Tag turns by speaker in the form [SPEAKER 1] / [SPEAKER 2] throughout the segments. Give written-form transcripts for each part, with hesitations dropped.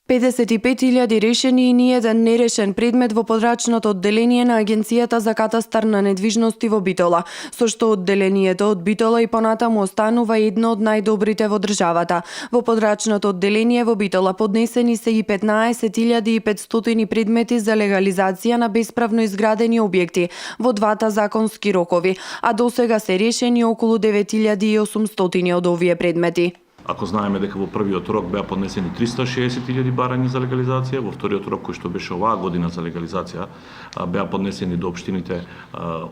[SPEAKER 1] 55.000 решени и ниеден нерешен предмет во подрачното одделение на Агенцијата за катастар на недвижности во Битола, со што одделението од Битола и понатаму останува едно од најдобрите во државата. Во подрачното одделение во Битола поднесени се и 15.500 предмети за легализација на бесправно изградени објекти во двата законски рокови, а досега се решени околу 9.800 од овие предмети.
[SPEAKER 2] Ако знаеме дека во првиот рок беа поднесени 360.000 барања за легализација, во вториот рок кој што беше оваа година за легализација, беа поднесени до општините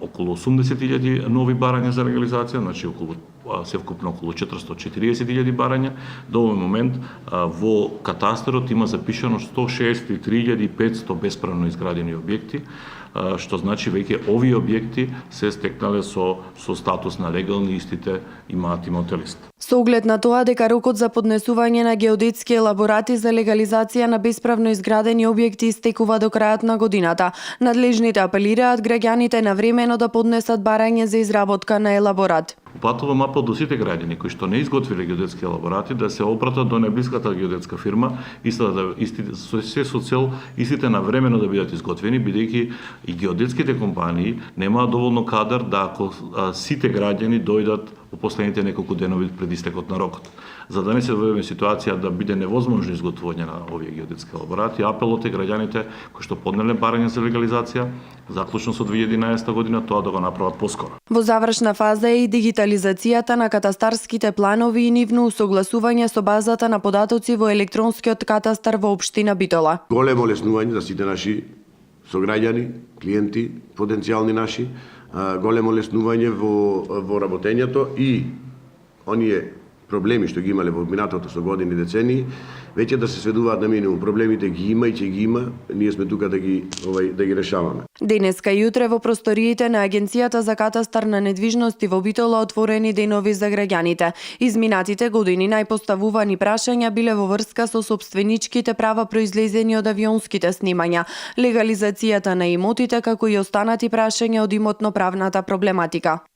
[SPEAKER 2] околу 80.000 нови барања за легализација, значи севкупно околу 440.000 барања. До овој момент во катастарот има запишано 163.500 бесправно изградени објекти, што значи веќе овие објекти се стекнале со статус на легални, истите имаат имотелист.
[SPEAKER 1] Со оглед на тоа дека рокот за поднесување на геодетски елаборати за легализација на бесправно изградени објекти истекува до крајот на годината, надлежните апелираат граѓаните навремено да поднесат барање за изработка на елаборат.
[SPEAKER 2] Упатувам апел до сите граѓани кои што не изготвиле геодетски елаборати да се обратат до најблиската геодетска фирма, се со цел истите навремено да бидат изготвени, бидејќи и геодетските компании немаат доволно кадар да ако сите граѓани дојдат во последните неколку денови пред истекот на рокот. За да не се доведеме ситуација да биде невозможно изготвување на овие геодетски елаборати, апелот е граѓаните кои што поднеле барање за легализација, заклучно со 2011 година, тоа да го направат поскоро.
[SPEAKER 1] Во завршна фаза е и дигитализацијата на катастарските планови и нивно усогласување со базата на податоци во електронскиот катастар во општина Битола.
[SPEAKER 3] Големо леснување за сите наши сограѓани, клиенти, потенцијални наши, големо леснување во работењето и оние проблеми што ги имале во минатото со години, децении, веќе да се сведуваат на минимум. Проблемите ги има и ќе ги има, ние сме тука да ги решаваме.
[SPEAKER 1] Денеска и утре во просториите на Агенцијата за катастар на недвижности во Битола отворени денови за граѓаните. Изминатите години најпоставувани прашања биле во врска со сопственичките права произлезени од авионските снимања, легализацијата на имотите, како и останати прашања од имотно-правната проблематика.